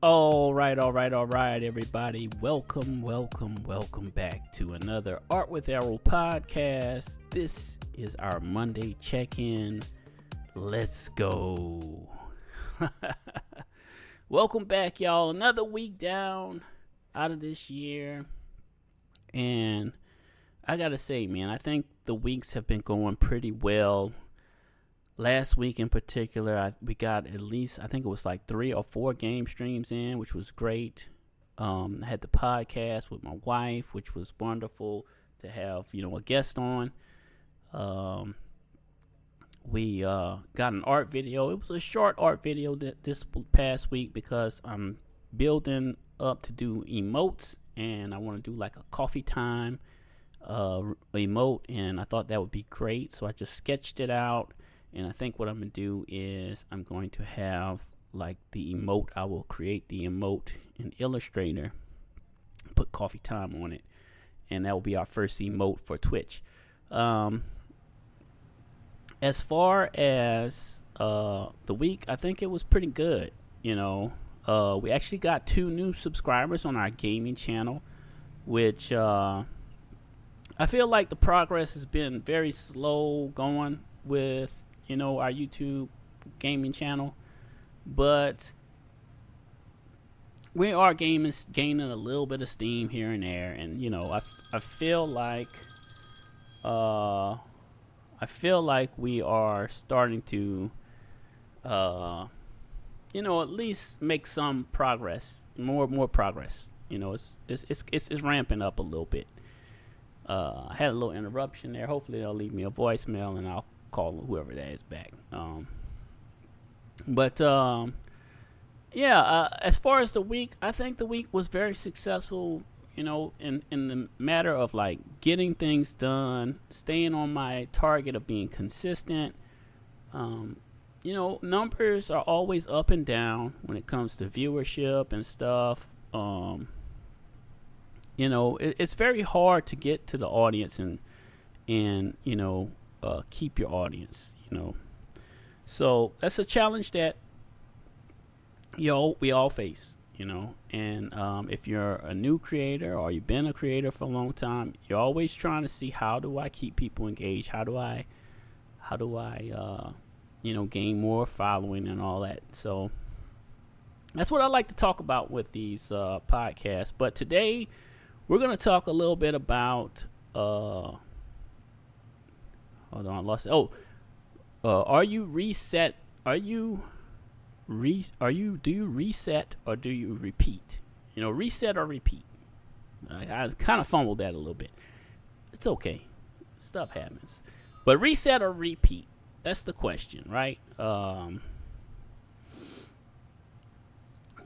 All right, everybody. Welcome back to another Art with Errol podcast. This is our Monday check-in. Let's go. Welcome back, y'all. Another week down out of this year. And I gotta say, man, I think the weeks have been going pretty well. Last week in particular, we got at least, I think it was like 3 or 4 game streams in, which was great. I had the podcast with my wife, which was wonderful to have, a guest on. We got an art video. It was a short art video this past week because I'm building up to do emotes, and I want to do like a coffee time emote, and I thought that would be great. So I just sketched it out. And I think what I'm going to do is I'm going to have like the emote. I will create the emote in Illustrator, put coffee time on it, and that will be our first emote for Twitch. As far as the week, I think it was pretty good. We actually got 2 new subscribers on our gaming channel, which I feel like the progress has been very slow going with our YouTube gaming channel, but we are gaining a little bit of steam here and there, and I feel like we are starting to at least make some progress, more progress. It's ramping up a little bit. I had a little interruption there. Hopefully they'll leave me a voicemail and I'll call whoever that is back. As far as the week, I think the week was very successful, in the matter of like getting things done, staying on my target of being consistent. Numbers are always up and down when it comes to viewership and stuff. It's very hard to get to the audience and keep your audience, So that's a challenge that, we all face, And if you're a new creator or you've been a creator for a long time, you're always trying to see, how do I keep people engaged? How do I gain more following and all that. So that's what I like to talk about with these podcasts. But today we're going to talk a little bit about hold on, I lost it. Do you reset or do you repeat? Reset or repeat. I kind of fumbled that a little bit. It's okay. Stuff happens. But reset or repeat? That's the question, right?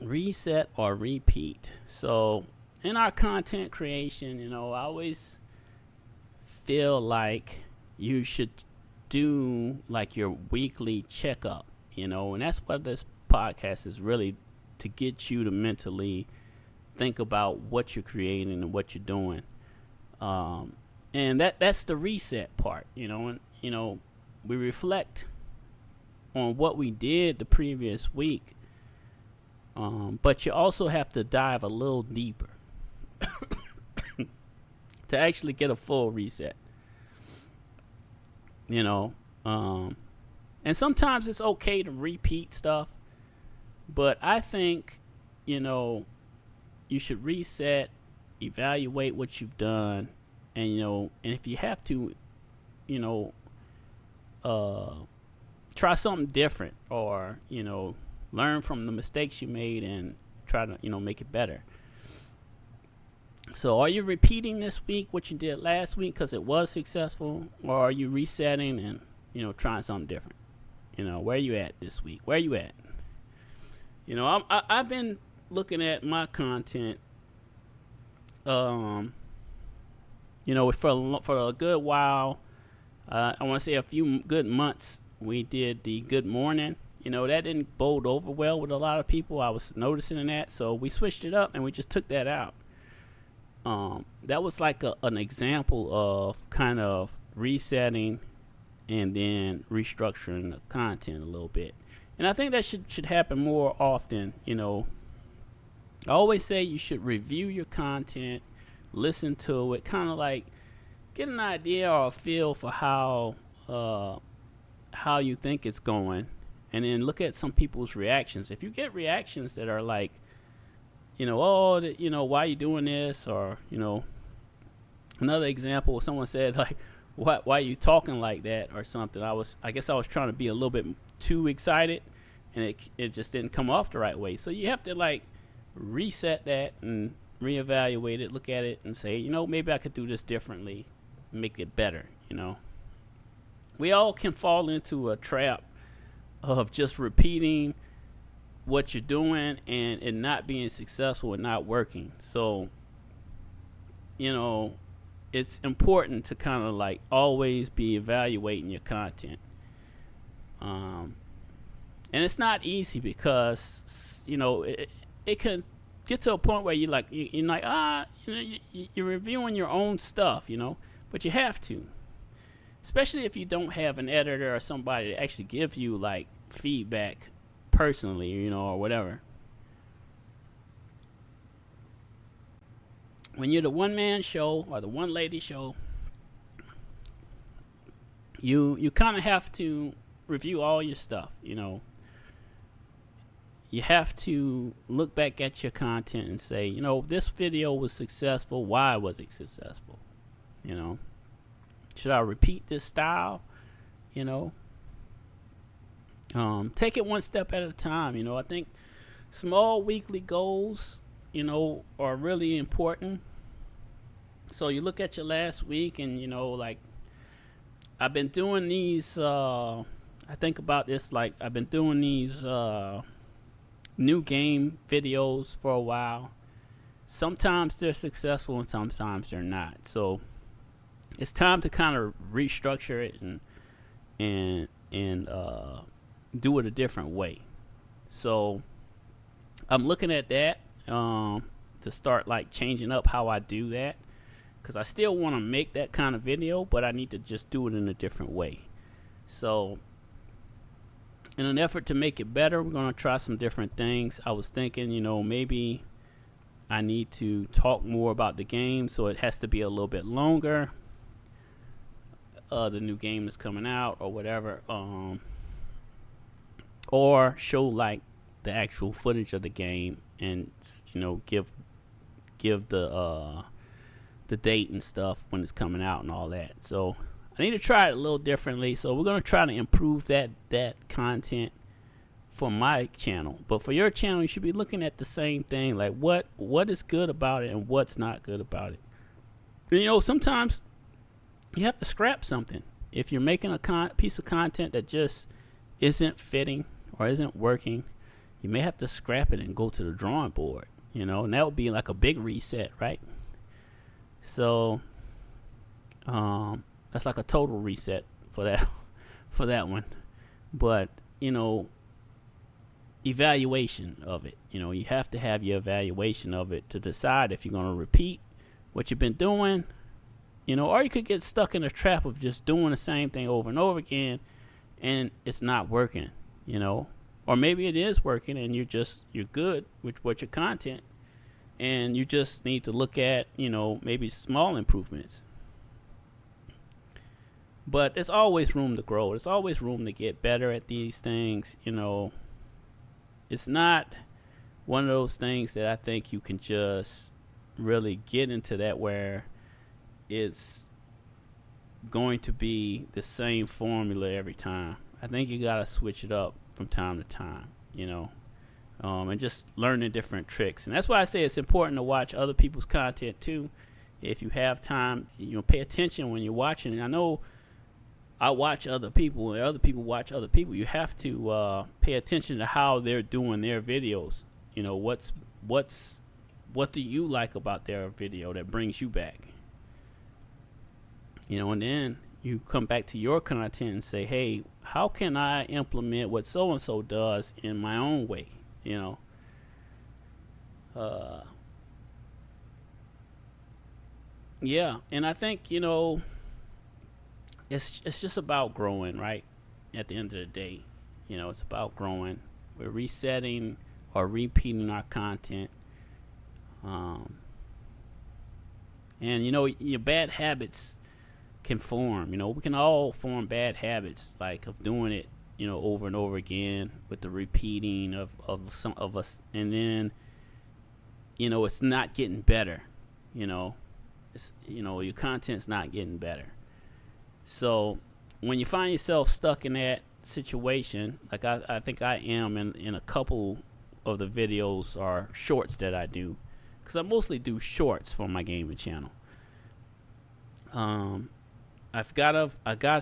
Reset or repeat. So in our content creation, I always feel like you should do like your weekly checkup, and that's what this podcast is really, to get you to mentally think about what you're creating and what you're doing. And that's the reset part, and we reflect on what we did the previous week. But you also have to dive a little deeper to actually get a full reset. And sometimes it's okay to repeat stuff, but I think, you should reset, evaluate what you've done, and, and if you have to, try something different, or, learn from the mistakes you made and try to, make it better. So are you repeating this week what you did last week because it was successful, or are you resetting and, trying something different? Where are you at this week? Where are you at? I've been looking at my content, for a good while. I want to say a few good months. We did the good morning. That didn't bode over well with a lot of people. I was noticing that, so we switched it up and we just took that out. That was like an example of kind of resetting and then restructuring the content a little bit. And I think that should happen more often, I always say you should review your content, listen to it, kind of like get an idea or a feel for how you think it's going, and then look at some people's reactions. If you get reactions that are like, oh, why are you doing this? Or, another example, someone said like, why are you talking like that or something? I guess I was trying to be a little bit too excited, and it just didn't come off the right way. So you have to like reset that and reevaluate it, look at it and say, maybe I could do this differently, make it better. We all can fall into a trap of just repeating what you're doing and it not being successful and not working. So, it's important to kind of like always be evaluating your content. And it's not easy because, it can get to a point where you're like, you're reviewing your own stuff, but you have to. Especially if you don't have an editor or somebody to actually give you like feedback personally, or whatever. When you're the one-man show or the one-lady show, you kind of have to review all your stuff, You have to look back at your content and say, this video was successful. Why was it successful? Should I repeat this style? Take it one step at a time. I think small weekly goals, are really important. So you look at your last week and, like I've been doing these, I think about this, like I've been doing these new game videos for a while. Sometimes they're successful and sometimes they're not. So it's time to kind of restructure it and do it a different way. So I'm looking at that to start like changing up how I do that, because I still want to make that kind of video, but I need to just do it in a different way. So in an effort to make it better, we're going to try some different things. I was thinking, maybe I need to talk more about the game, so it has to be a little bit longer. The new game is coming out or whatever, or show like the actual footage of the game and give the date and stuff when it's coming out and all that. So I need to try it a little differently. So we're going to try to improve that content for my channel. But for your channel, you should be looking at the same thing, like what is good about it and what's not good about it. And, sometimes you have to scrap something. If you're making a piece of content that just isn't fitting or isn't working, you may have to scrap it and go to the drawing board, and that would be like a big reset, right? So that's like a total reset for that one. But evaluation of it, you have to have your evaluation of it to decide if you're going to repeat what you've been doing. Or you could get stuck in a trap of just doing the same thing over and over again and it's not working, or maybe it is working and you're good with your content and you just need to look at, maybe small improvements. But there's always room to grow. There's always room to get better at these things. It's not one of those things that I think you can just really get into that where it's going to be the same formula every time. I think you got to switch it up from time to time, and just learning different tricks. And that's why I say it's important to watch other people's content too. If you have time, pay attention when you're watching. And I know I watch other people and other people watch other people. You have to pay attention to how they're doing their videos. What do you like about their video that brings you back? And then you come back to your content and say, hey, how can I implement what so-and-so does in my own way? Yeah, and I think, it's just about growing, right? At the end of the day, it's about growing. We're resetting or repeating our content Um, and, your bad habits can form. We can all form bad habits, like of doing it, over and over again with the repeating of some of us. And then, it's not getting better. It's, your content's not getting better. So when you find yourself stuck in that situation, like I think I am in a couple of the videos or shorts that I do, because I mostly do shorts for my gaming channel. I got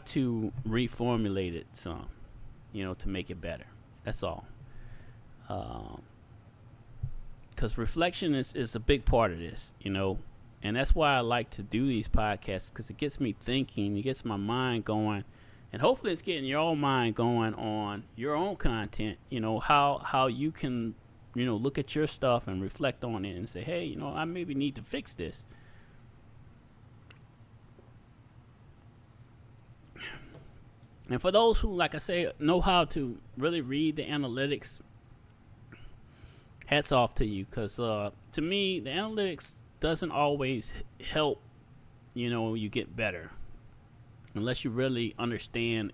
to reformulate it some, to make it better. That's all. Because reflection is a big part of this, and that's why I like to do these podcasts, because it gets me thinking, it gets my mind going, and hopefully it's getting your own mind going on your own content, how you can, look at your stuff and reflect on it and say, hey, I maybe need to fix this. And for those who, like I say, know how to really read the analytics, hats off to you, because to me, the analytics doesn't always help, you get better, unless you really understand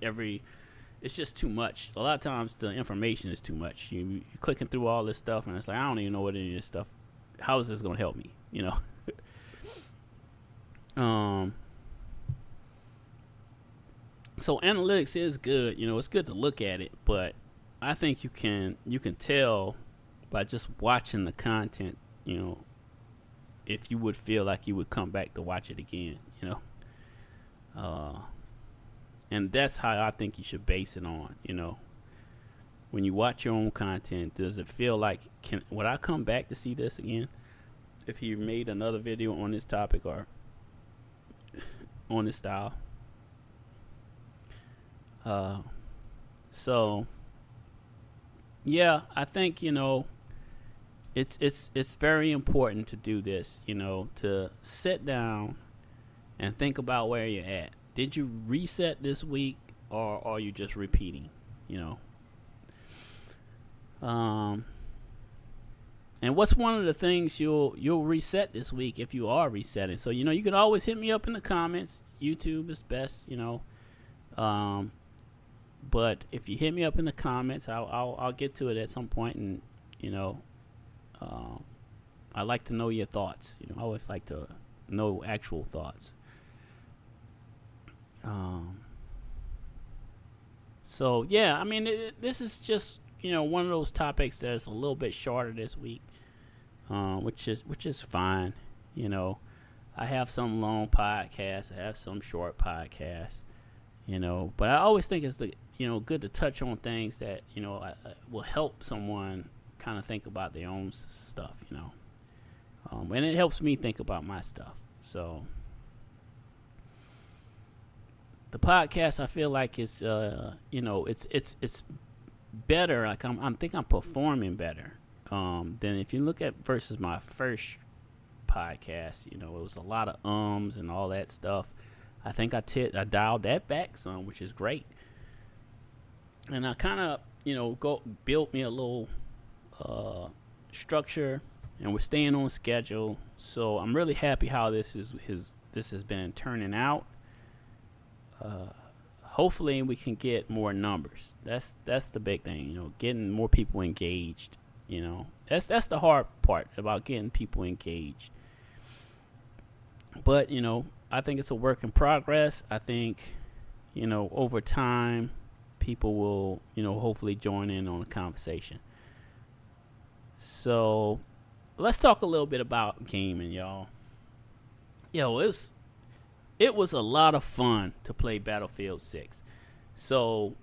it's just too much. A lot of times the information is too much. You're clicking through all this stuff, and it's like, I don't even know what any of this stuff, how is this going to help me, So analytics is good, it's good to look at it, but I think you can tell by just watching the content, if you would feel like you would come back to watch it again, and that's how I think you should base it on, when you watch your own content, does it feel like, would I come back to see this again if he made another video on this topic or on this style? So yeah, I think, it's very important to do this, to sit down and think about where you're at. Did you reset this week, or are you just repeating, and what's one of the things you'll reset this week if you are resetting? So, you can always hit me up in the comments. YouTube is best, but if you hit me up in the comments, I'll get to it at some point, and I like to know your thoughts. I always like to know actual thoughts. So yeah, I mean, this is just one of those topics that's a little bit shorter this week, which is fine. I have some long podcasts, I have some short podcasts. But I always think it's good to touch on things that will help someone kind of think about their own stuff, and it helps me think about my stuff. So the podcast, I feel like it's it's better. Like I think I'm performing better than if you look at versus my first podcast. It was a lot of and all that stuff. I think I dialed that back some, which is great. And I kind of, built me a little structure, and we're staying on schedule. So I'm really happy how this has been turning out. Hopefully we can get more numbers. That's the big thing, getting more people engaged. That's the hard part about getting people engaged. But I think it's a work in progress. I think, over time, people will, hopefully join in on the conversation. So let's talk a little bit about gaming, y'all. It was a lot of fun to play Battlefield 6. So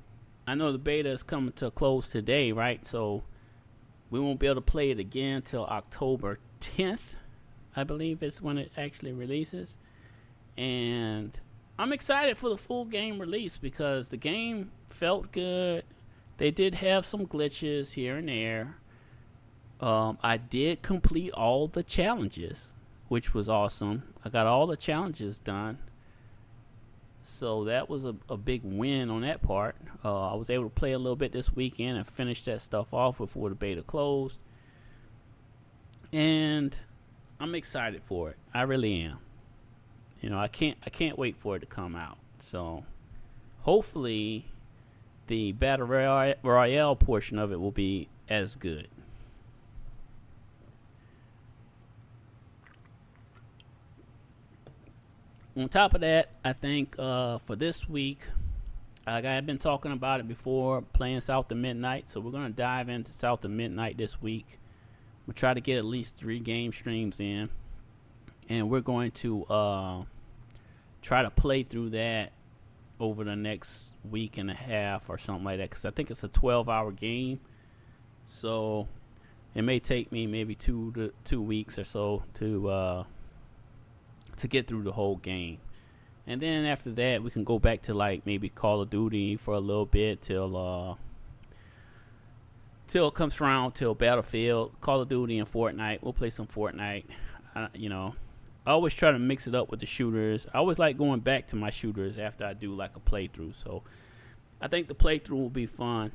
I know the beta is coming to a close today, right? So we won't be able to play it again until October 10th, I believe is when it actually releases. And I'm excited for the full game release because the game felt good. They did have some glitches here and there. I did complete all the challenges, which was awesome. I got all the challenges done. So that was a big win on that part. I was able to play a little bit this weekend and finish that stuff off before the beta closed. And I'm excited for it. I really am. I can't wait for it to come out. So hopefully the battle royale portion of it will be as good. On top of that, I think for this week, like I've been talking about it before, playing South to Midnight. So we're going to dive into South to Midnight this week. We'll try to get at least 3 game streams in. And we're going to try to play through that over the next week and a half or something like that. Because I think it's a 12-hour game. So it may take me maybe 2 weeks or so to get through the whole game. And then after that, we can go back to like maybe Call of Duty for a little bit till it comes around till Battlefield, Call of Duty, and Fortnite. We'll play some Fortnite. I always try to mix it up with the shooters. I always like going back to my shooters after I do like a playthrough. So I think the playthrough will be fun.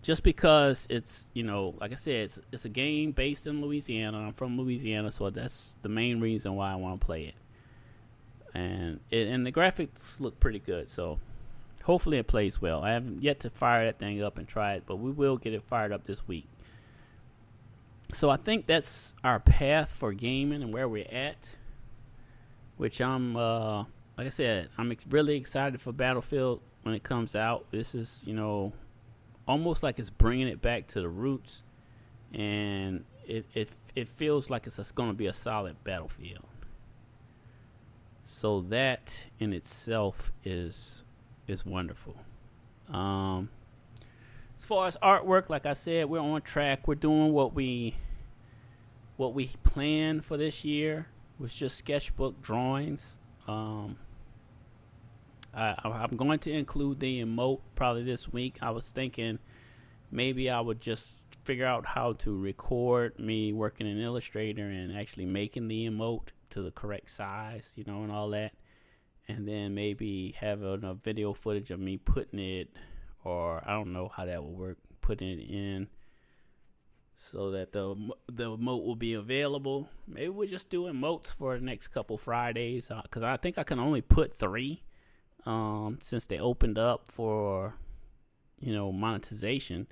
Just because it's, like I said, it's a game based in Louisiana. I'm from Louisiana, so that's the main reason why I want to play it. And the graphics look pretty good, so hopefully it plays well. I haven't yet to fire that thing up and try it, but we will get it fired up this week. So I think that's our path for gaming and where we're at, which I'm, like I said, I'm really excited for Battlefield when it comes out. This is, almost like it's bringing it back to the roots, and it feels like it's going to be a solid Battlefield. So that in itself is wonderful. As far as artwork, like I said, we're on track. We're doing what we planned for this year, was just sketchbook drawings. I'm going to include the emote probably this week. I was thinking maybe I would just figure out how to record me working in Illustrator and actually making the emote to the correct size, and all that. And then maybe have a video footage of me putting it, or I don't know how that will work, putting it in so that the emote will be available. Maybe we'll just do emotes for the next couple Fridays, because I think I can only put 3 since they opened up for, monetization.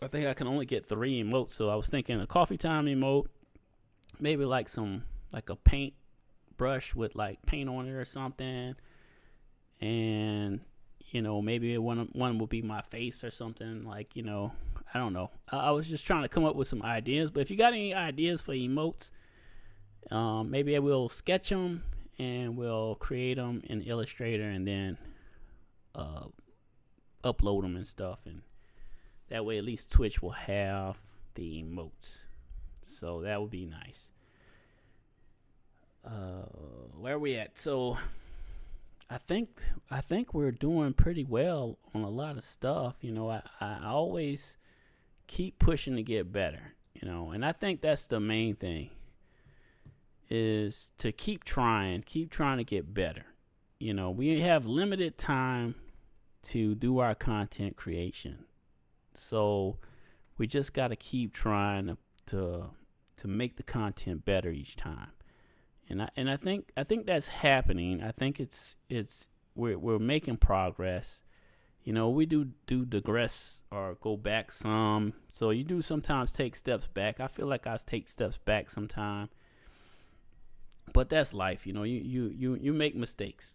I think I can only get 3 emotes, so I was thinking a coffee time emote, maybe like a paint brush with like paint on it or something, and maybe one will be my face or something, like, I don't know. I was just trying to come up with some ideas, but if you got any ideas for emotes, maybe I will sketch them and we'll create them in Illustrator and then upload them and stuff, and that way at least Twitch will have the emotes. So that would be nice. Where are we at? So I think we're doing pretty well on a lot of stuff. I always keep pushing to get better, and I think that's the main thing, is to keep trying to get better. We have limited time to do our content creation, so we just got to keep trying to make the content better each time. And I think that's happening. I think we're making progress. We do digress or go back some. So you do sometimes take steps back. I feel like I take steps back sometimes. But that's life. You make mistakes.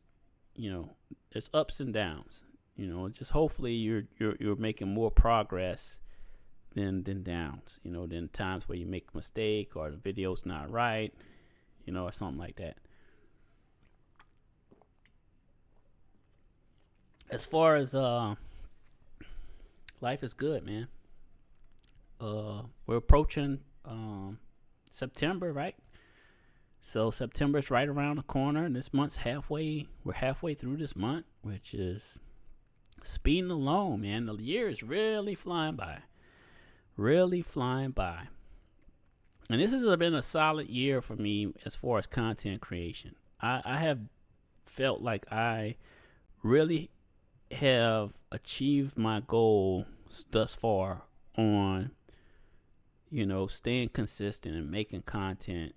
There's ups and downs. Just hopefully you're making more progress than downs. Than times where you make a mistake or the video's not right. Or something like that. As far as life is good, man. We're approaching September, right? So September's right around the corner, and this month's halfway. We're halfway through this month, which is speeding along, man. The year is really flying by. Really flying by. And this has been a solid year for me as far as content creation. I have felt like I really have achieved my goal thus far on, staying consistent and making content,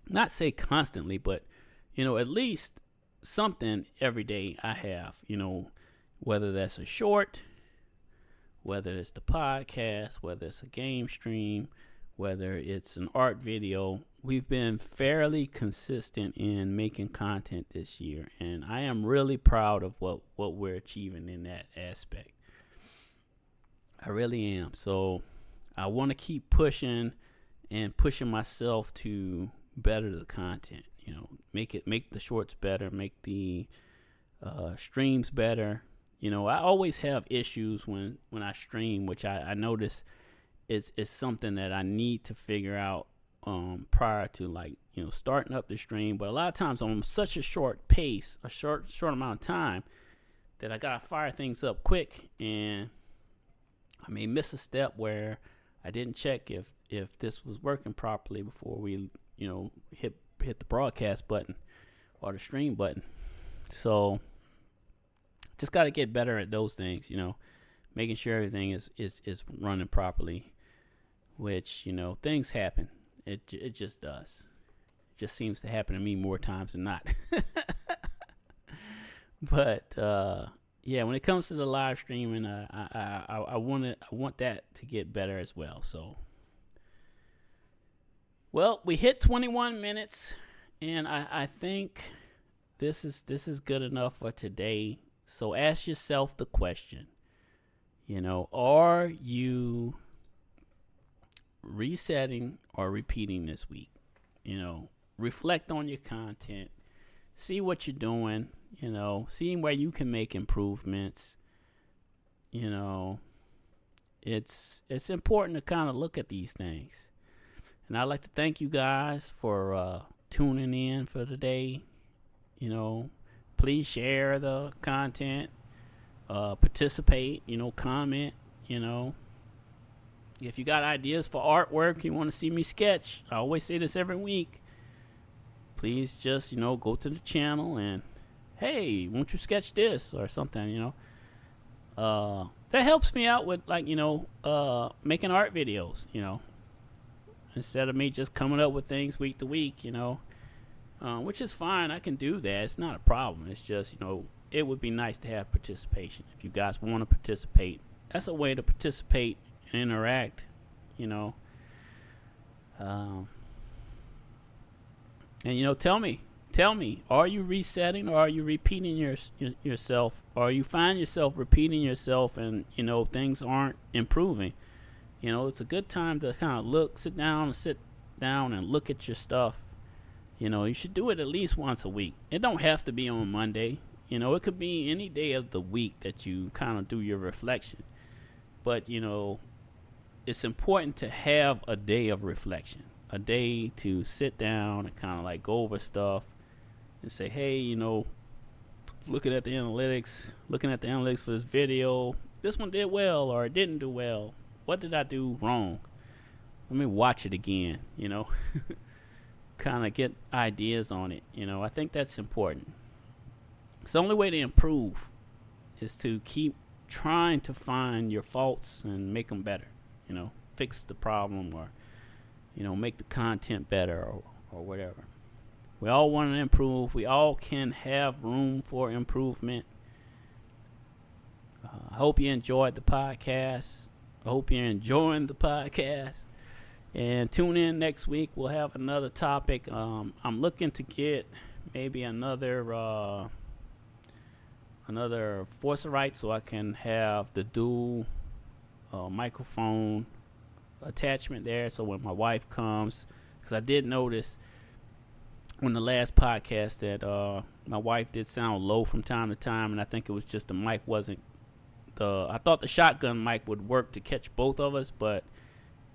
not say constantly, but, at least something every day I have, whether that's a short, whether it's the podcast, whether it's a game stream, whether it's an art video. We've been fairly consistent in making content this year, and I am really proud of what we're achieving in that aspect. I really am. So I want to keep pushing myself to better the content, make the shorts better, make the streams better. I always have issues when I stream, which I notice is something that I need to figure out prior to starting up the stream. But a lot of times I'm on such a short pace, a short amount of time, that I gotta fire things up quick, and I may miss a step where I didn't check if this was working properly before we hit the broadcast button or the stream button. So just got to get better at those things, making sure everything is running properly, which, things happen. It just does. It just seems to happen to me more times than not. But, when it comes to the live streaming, I want that to get better as well. So, well, we hit 21 minutes, and I think this is good enough for today. So ask yourself the question, are you resetting or repeating this week? Reflect on your content, see what you're doing, seeing where you can make improvements. It's important to kind of look at these things. And I'd like to thank you guys for tuning in for today. Please share the content, participate, comment, If you got ideas for artwork, you want to see me sketch, I always say this every week, please just, go to the channel and, hey, won't you sketch this or something, That helps me out with, making art videos, instead of me just coming up with things week to week, which is fine. I can do that. It's not a problem. It's just, it would be nice to have participation. If you guys want to participate, that's a way to participate and interact, And, tell me, are you resetting or are you repeating yourself? Or you find yourself repeating yourself and, things aren't improving? It's a good time to kind of sit down and look at your stuff. You should do it at least once a week. It don't have to be on Monday. It could be any day of the week that you kind of do your reflection. But, it's important to have a day of reflection, a day to sit down and kind of go over stuff and say, hey, looking at the analytics for this video, this one did well or it didn't do well. What did I do wrong? Let me watch it again, kind of get ideas on it. I think that's important. It's the only way to improve is to keep trying to find your faults and make them better, fix the problem or, make the content better or whatever. We all want to improve. We all can have room for improvement. I hope you enjoyed the podcast. I hope you're enjoying the podcast. And tune in next week. We'll have another topic. I'm looking to get maybe another Forcerite so I can have the dual microphone attachment there. So when my wife comes, because I did notice on the last podcast that my wife did sound low from time to time, and I think it was just the mic wasn't I thought the shotgun mic would work to catch both of us, but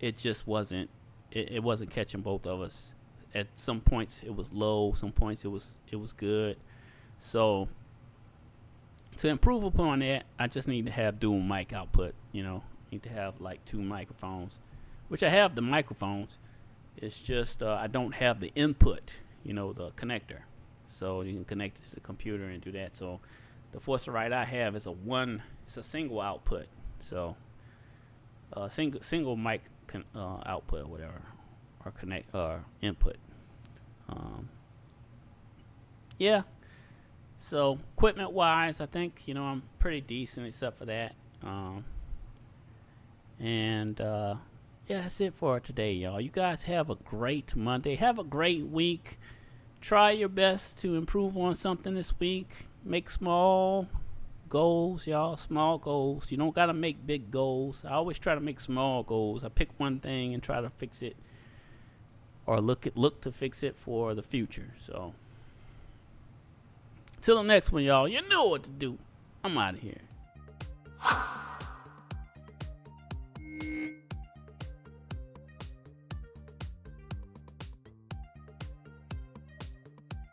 it just wasn't. It wasn't catching both of us. At some points it was low, some points it was good. So to improve upon that, I just need to have dual mic output. Need to have two microphones, which I have the microphones. It's just I don't have the input, the connector. So you can connect it to the computer and do that. So the Forcerite I have is it's a single output. So single mic output or whatever, or connect or input. Yeah. So equipment wise, I think I'm pretty decent except for that. Yeah, that's it for today, y'all. You guys have a great Monday. Have a great week. Try your best to improve on something this week. Make small goals, y'all. Small goals. You don't gotta make big goals. I always try to make small goals. I pick one thing and try to fix it, or look to fix it for the future. So till the next one, y'all. You know what to do. I'm out of here.